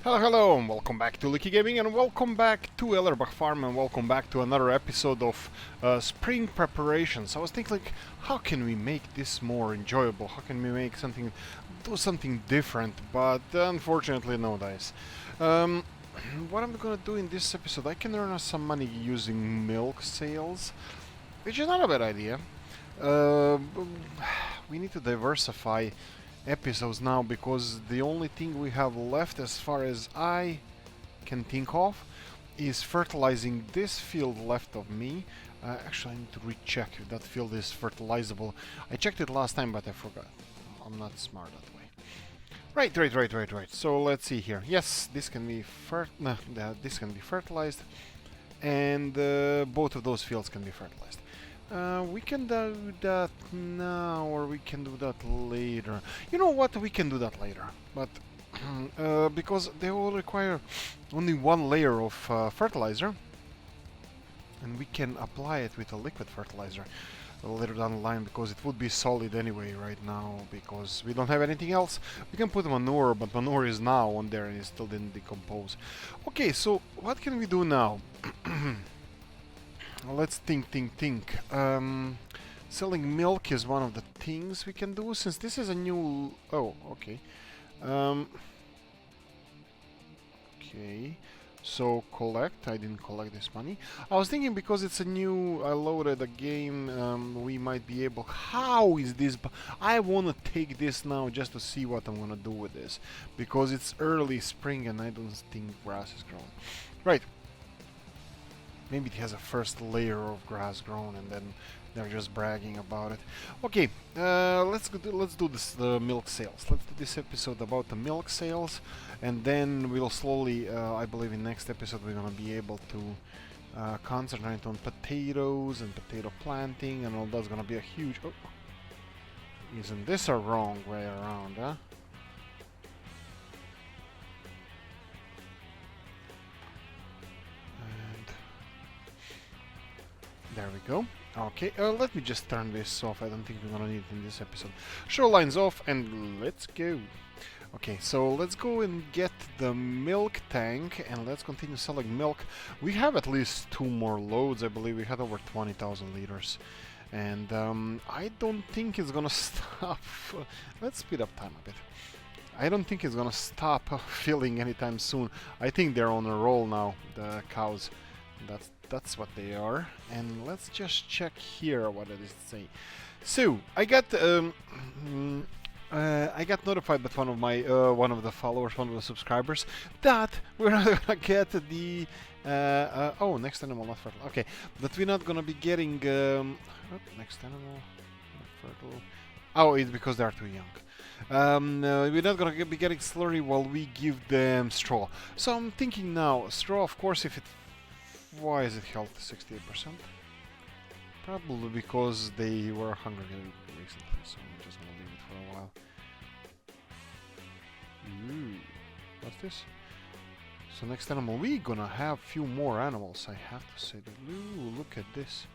Hello, hello, and welcome back to Oolykee Gaming, and welcome back to Ellerbach Farm, and welcome back to another episode of spring preparations. I was thinking, like, how can we make this more enjoyable? How can we make do something different? But unfortunately, no dice. What I'm gonna do in this episode, I can earn us some money using milk sales, which is not a bad idea. Uh, we need to diversify episodes now because the only thing we have left, as far as I can think of, is fertilizing this field left of me. Actually, I need to recheck if that field is fertilizable. I checked it last time, but I forgot. I'm not smart that way. Right. So let's see here. Yes, this can be this can be fertilized, and both of those fields can be fertilized. We can do that now, or we can do that later. You know what? We can do that later, but because they will require only one layer of fertilizer, and we can apply it with a liquid fertilizer later down the line, because it would be solid anyway right now, because we don't have anything else. We can put manure, but manure is now on there and it still didn't decompose. Okay, so what can we do now? Let's think. Selling milk is one of the things we can do, since this is a new... Oh, okay. Okay. So collect. I didn't collect this money. I was thinking, because it's a new... I loaded a game, we might be able... How is this... I want to take this now just to see what I'm gonna do with this, because it's early spring and I don't think grass is growing. Right. Maybe it has a first layer of grass grown, and then they're just bragging about it. Okay, let's do this milk sales. Let's do this episode about the milk sales, and then we'll slowly, I believe in next episode we're gonna be able to concentrate on potatoes and potato planting, and all that's gonna be a huge... Oh, isn't this a wrong way around, huh? There we go. Okay, let me just turn this off. I don't think we're gonna need it in this episode. Shoreline's off, and let's go. Okay, so let's go and get the milk tank, and let's continue selling milk. We have at least 2 more loads. I believe we had over 20,000 liters. And I don't think it's gonna stop. Let's speed up time a bit. I don't think it's gonna stop filling anytime soon. I think they're on a roll now, the cows. That's what they are. And let's just check here what it is to say. So I got notified by one of the followers, one of the subscribers, that we're not gonna get the oh, next animal not fertile. Okay, that we're not gonna be getting next animal not fertile. Oh, it's because they are too young. We're not gonna be getting slurry while we give them straw. So I'm thinking now, straw, of course, if it... Why is it held to 68%? Probably because they were hungry recently, so I'm just gonna leave it for a while. Ooh, what's this? So next animal, we're gonna have few more animals, I have to say. Ooh, look at this.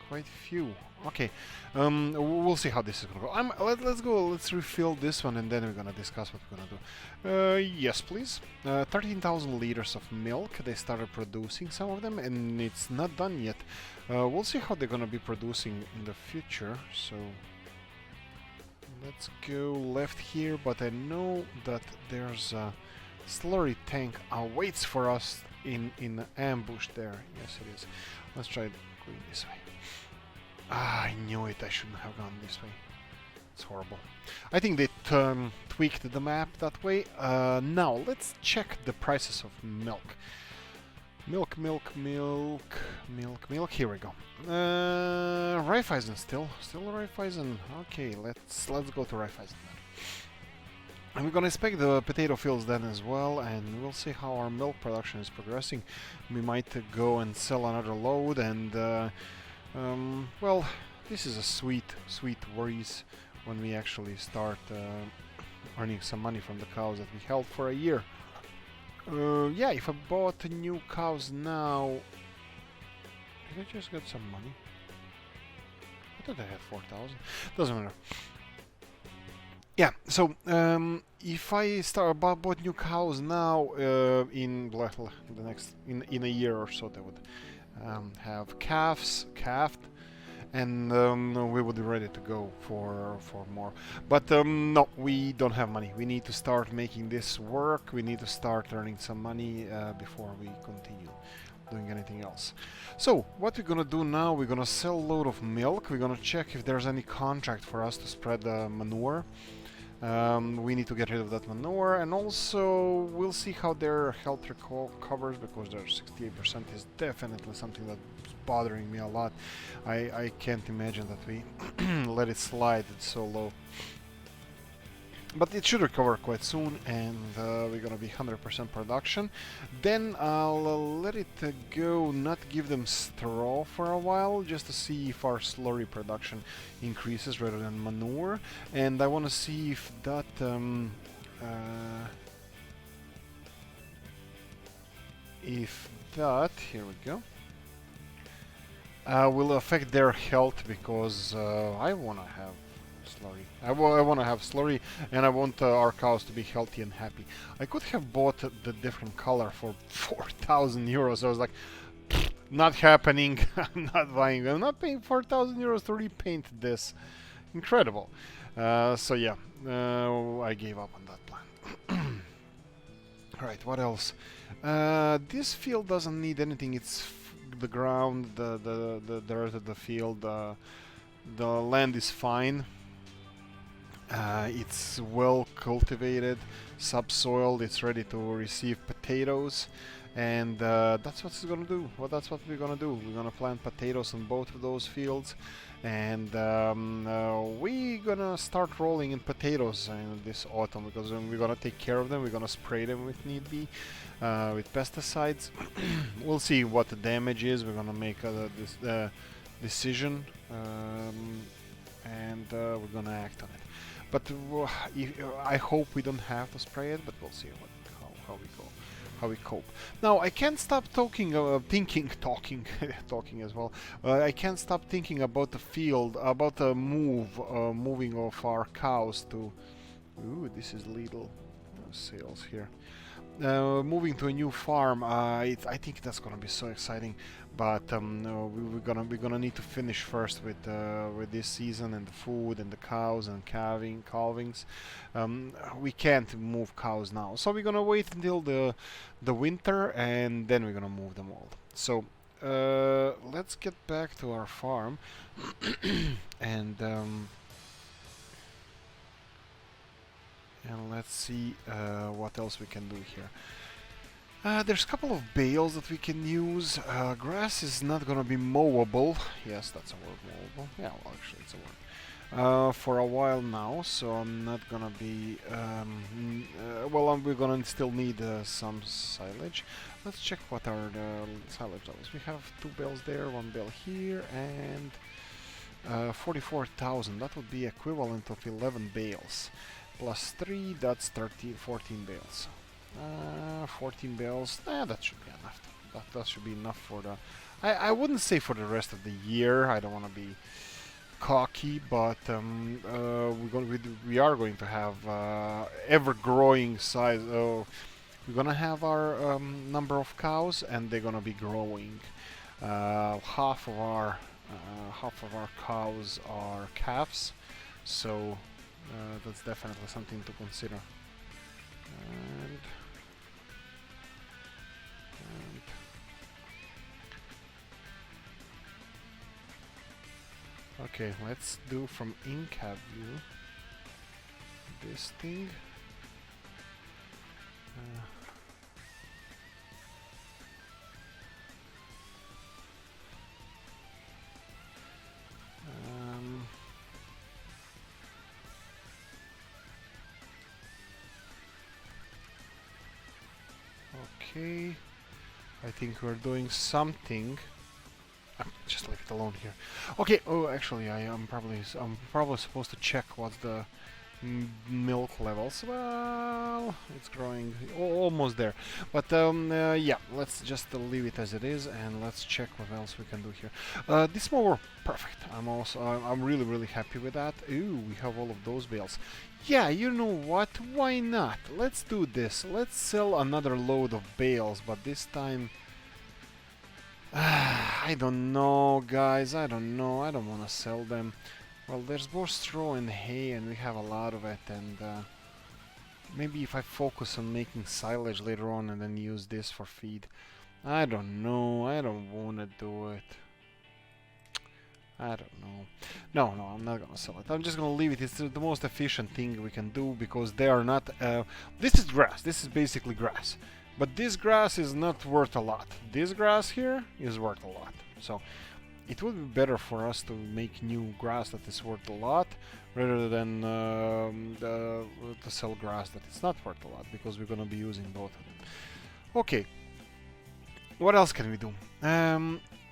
Quite few. Okay, we'll see how this is gonna go. Let's go. Let's refill this one, and then we're gonna discuss what we're gonna do. Yes, please. 13,000 liters of milk. They started producing some of them, and it's not done yet. We'll see how they're gonna be producing in the future. So let's go left here. But I know that there's a slurry tank awaits for us in ambush there. Yes, it is. Let's try going this way. Ah, I knew it. I shouldn't have gone this way. It's horrible. I think they tweaked the map that way. Now, let's check the prices of milk. Milk. Here we go. Raiffeisen still Raiffeisen. Okay, let's go to Raiffeisen then. And we're gonna inspect the potato fields then as well, and we'll see how our milk production is progressing. We might go and sell another load, and well, this is a sweet worries when we actually start earning some money from the cows that we held for a year. Yeah, if I bought new cows now... Did I just get some money? I thought I had 4,000. Doesn't matter. Yeah, so if I start bought new cows now, in the next in a year or so, they would have calved, and we would be ready to go for more. But no, we don't have money. We need to start making this work. We need to start earning some money before we continue doing anything else. So what we're gonna do now, we're gonna sell a load of milk. We're gonna check if there's any contract for us to spread manure. We need to get rid of that manure, and also we'll see how their health recovers, because their 68% is definitely something that's bothering me a lot. I can't imagine that we let it slide, it's so low. But it should recover quite soon, and we're gonna be 100% production. Then I'll let it go, not give them straw for a while, just to see if our slurry production increases rather than manure. And I want to see if that here we go, will affect their health, because I want to have slurry. I want to have slurry, and I want our cows to be healthy and happy. I could have bought the different color for 4,000 euros. I was like, not happening. I'm not buying. I'm not paying 4,000 euros to repaint this. Incredible. So yeah, I gave up on that plan. Alright, what else? This field doesn't need anything. It's the ground, the dirt of the field, the land is fine. It's well cultivated, subsoiled, it's ready to receive potatoes, and that's what it's gonna do. Well, that's what we're gonna do. We're gonna plant potatoes on both of those fields, and we're gonna start rolling in potatoes in this autumn, because we're gonna take care of them. We're gonna spray them if need be with pesticides. We'll see what the damage is. We're gonna make this decision, and we're gonna act on it. But I hope we don't have to spray it, but we'll see how we go, how we cope. Now I can't stop talking, talking as well. I can't stop thinking about the field, about the moving of our cows to. Ooh, this is little sales here. Moving to a new farm, I think that's gonna be so exciting. But we're gonna need to finish first with this season, and the food and the cows and calvings. We can't move cows now, so we're gonna wait until the winter, and then we're gonna move them all. So let's get back to our farm and let's see what else we can do here. There's a couple of bales that we can use. Grass is not gonna be mowable. Yes, that's a word, mowable. Yeah, well, actually, it's a word. For a while now, so I'm not gonna be. Well, we're gonna still need some silage. Let's check what our silage levels. We have 2 bales there, 1 bale here, and 44,000. That would be equivalent of 11 bales. Plus 3, that's 14 bales. 14 bales, that should be enough. That should be enough for the. I wouldn't say for the rest of the year. I don't want to be cocky, but we are going to have ever-growing size. We're gonna have our number of cows, and they're gonna be growing. Half of our cows are calves, so that's definitely something to consider. And okay, let's do from in-cab view this thing. Okay, I think we're doing something. Just leave it alone here. Okay. Oh, actually, I'm probably supposed to check what's the milk levels. Well, it's growing almost there. But yeah, let's just leave it as it is, and let's check what else we can do here. This mower, perfect. I'm really happy with that. Ooh, we have all of those bales. Yeah, you know what? Why not? Let's do this. Let's sell another load of bales, but this time... I don't know, guys. I don't know. I don't want to sell them. Well, there's more straw and hay, and we have a lot of it, and maybe if I focus on making silage later on and then use this for feed. I don't know. I don't want to do it. I don't know. No, I'm not gonna sell it. I'm just gonna leave it. It's the most efficient thing we can do because they are not... this is grass. This is basically grass. But this grass is not worth a lot. This grass here is worth a lot. So it would be better for us to make new grass that is worth a lot rather than to sell grass that is not worth a lot, because we're gonna be using both of them. Okay. What else can we do?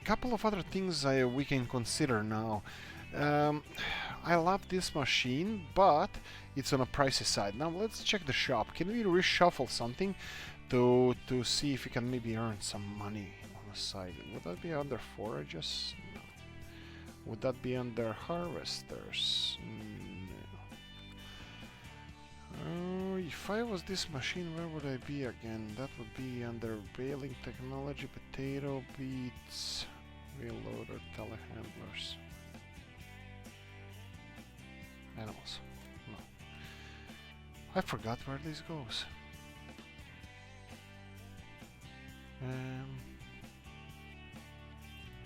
Couple of other things we can consider now. I love this machine, but it's on a pricey side. Now let's check the shop. Can we reshuffle something to see if we can maybe earn some money on the side? Would that be under forages? No. Would that be under harvesters? No. If I was this machine, where would I be again? That would be under baling technology, potato, beets, wheel loader, telehandlers. Animals. No. I forgot where this goes.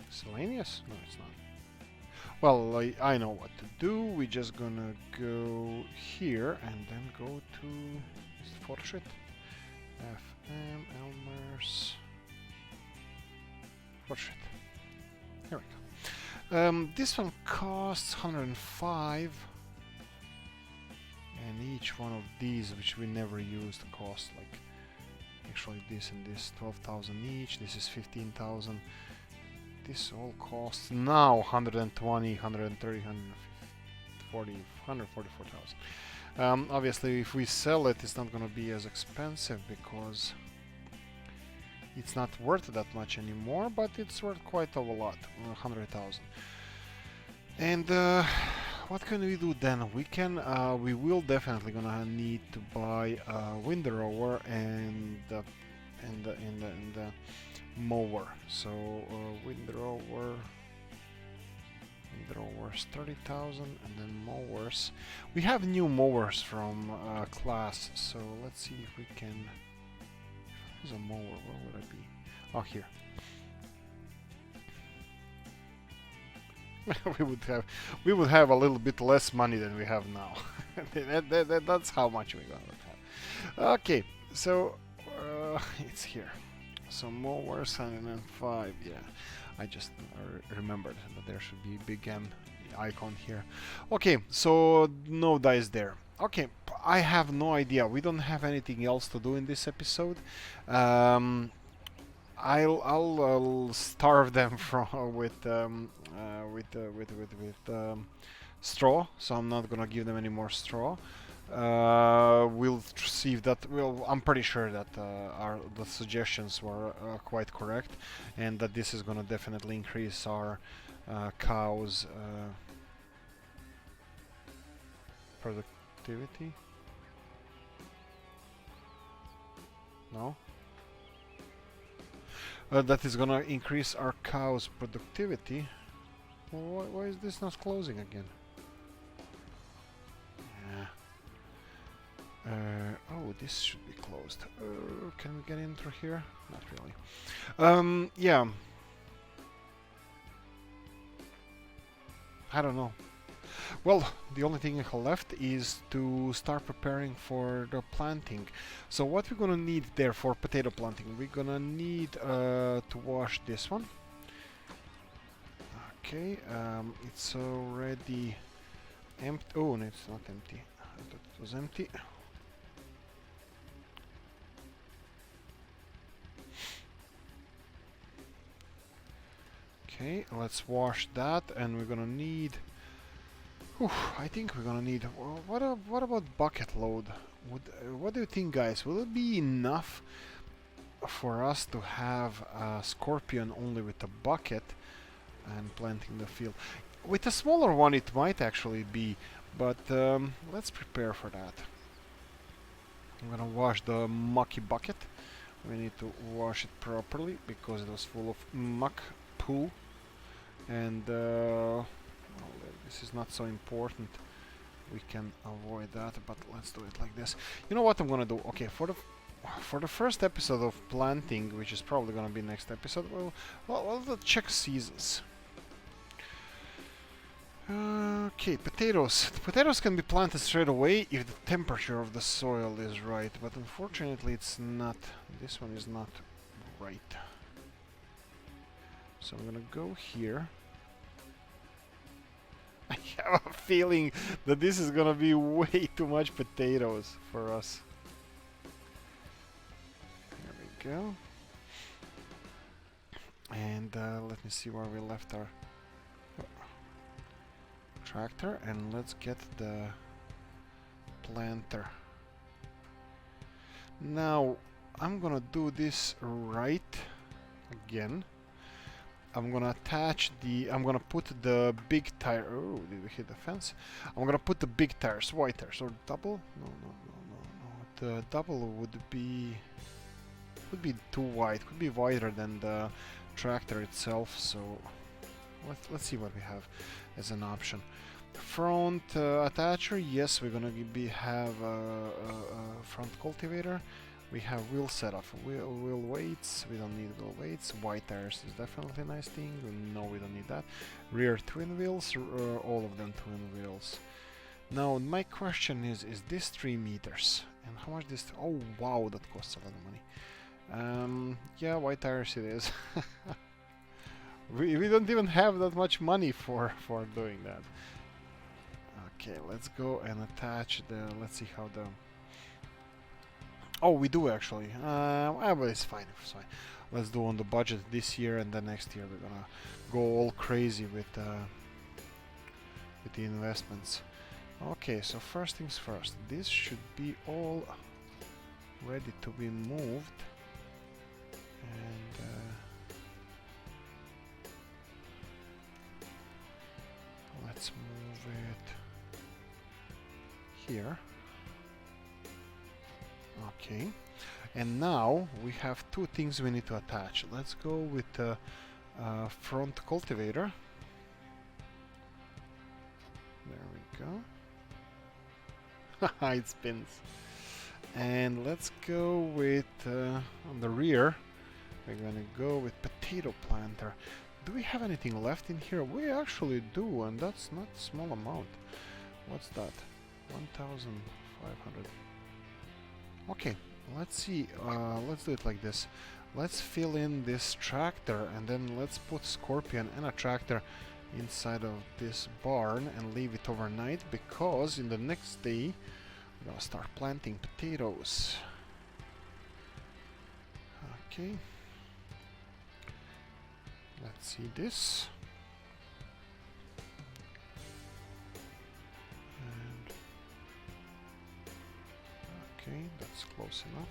Miscellaneous? No, it's not. Well, I know what to do. We're just gonna go here and then go to Fortschritt. FM, Elmers. Fortschritt. Here we go. This one costs 105. And each one of these, which we never used, cost like... Actually, this and this, 12,000 each. This is 15,000. This all costs now 120, 130, 140, 144,000. Obviously, if we sell it, it's not going to be as expensive because it's not worth that much anymore, but it's worth quite a lot, 100,000. And what can we do then? We will definitely gonna need to buy a windrower and the mower. So windrowers 30,000, and then mowers. We have new mowers from class, so let's see if we can. There's a mower. Where would I be? Oh, here. we would have a little bit less money than we have now. That's how much we're gonna have. Okay, so it's here. So mowers 105. Yeah, I just remembered that there should be a big M icon here. Okay, so no dice there. Okay, I have no idea. We don't have anything else to do in this episode. I'll starve them with straw, so I'm not gonna give them any more straw. We'll see if that. Well, I'm pretty sure that the suggestions were quite correct, and that this is gonna definitely increase our cows' productivity. No. That is gonna increase our cows' productivity. Why is this not closing again? Yeah. Oh, this should be closed. Can we get in through here? Not really. Yeah. I don't know. Well, the only thing left is to start preparing for the planting. So what we're gonna need there for potato planting, we're gonna need to wash this one. Okay, it's already empty. Oh, no, it's not empty. I thought it was empty. Okay, let's wash that, and we're gonna need... I think we're gonna need... what about bucket load? What do you think, guys? Will it be enough for us to have a scorpion only with a bucket and planting the field? With a smaller one it might actually be, But let's prepare for that. I'm gonna wash the mucky bucket. We need to wash it properly because it was full of muck, poo, and well, this is not so important. We can avoid that, but let's do it like this. You know what I'm gonna do? Okay, for the first episode of planting, which is probably gonna be next episode, we'll check seasons. Okay, potatoes. The potatoes can be planted straight away if the temperature of the soil is right, but unfortunately it's not. This one is not right. So I'm gonna go here. I have a feeling that this is gonna be way too much potatoes for us. There we go. And let me see where we left our tractor, and let's get the planter. Now I'm gonna do this right again. I'm gonna attach the, I'm gonna put the big tire. Oh, did we hit the fence? I'm gonna put the big tires, white tires, or double? No. The double would be too wide. Could be wider than the tractor itself. So let's see what we have as an option. Front attacher, yes, we're gonna have a front cultivator. We have wheel setup, wheel weights. We don't need wheel weights. White tires is definitely a nice thing. No, we don't need that. Rear twin wheels, all of them twin wheels. Now my question is this 3 meters? And how much this? Oh wow, that costs a lot of money. Yeah, white tires it is. we don't even have that much money for doing that. Okay, let's go and attach the. Let's see how the. Oh, we do actually. But it's fine. It's fine. Let's do on the budget this year, and then next year we're gonna go all crazy with the investments. Okay, so first things first. This should be all ready to be moved, and let's move it here. Okay, and now we have 2 things we need to attach. Let's go with the front cultivator. There we go. It spins. And let's go with on the rear. We're gonna go with potato planter. Do we have anything left in here? We actually do, and that's not a small amount. What's that? 1,500. Okay, let's see. Let's do it like this. Let's fill in this tractor, and then let's put Scorpion and a tractor inside of this barn and leave it overnight, because in the next day we're gonna start planting potatoes. Okay. Let's see this. And okay, that's close enough.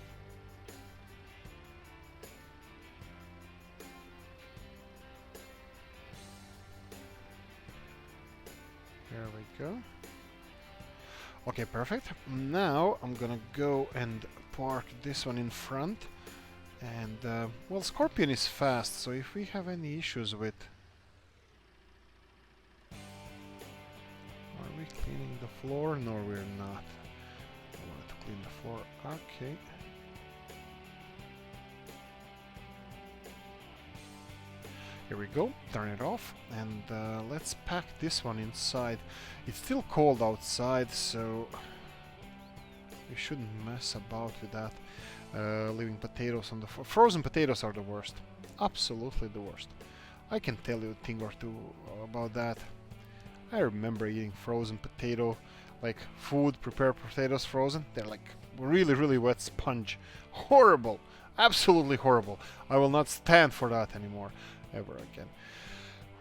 There we go. Okay, perfect. Now I'm gonna go and park this one in front. And, well, Scorpion is fast, so if we have any issues with... Are we cleaning the floor? No, we're not. I want to clean the floor. Okay. Here we go. Turn it off. And let's pack this one inside. It's still cold outside, so we shouldn't mess about with that. Leaving potatoes on the floor. Frozen potatoes are the worst. Absolutely the worst. I can tell you a thing or two about that. I remember eating frozen potato, like food, prepared potatoes frozen. They're like really, really wet sponge. Horrible. Absolutely horrible. I will not stand for that anymore. Ever again.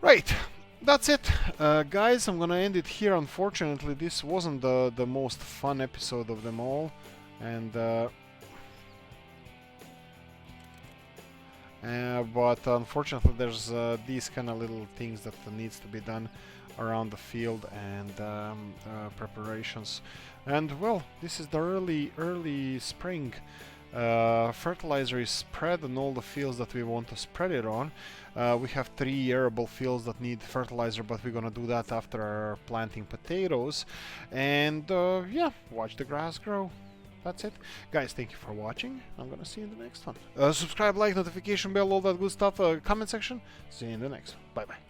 Right. That's it. Guys, I'm gonna end it here. Unfortunately, this wasn't the most fun episode of them all. But unfortunately there's these kind of little things that needs to be done. around the field and preparations. And well, this is the early spring. Fertilizer is spread on all the fields that we want to spread it on. We have 3 arable fields that need fertilizer, but we're gonna do that after planting potatoes. And yeah, watch the grass grow. That's it. Guys, thank you for watching. I'm gonna see you in the next one. Subscribe, like, notification bell, all that good stuff. Comment section. See you in the next one. Bye bye.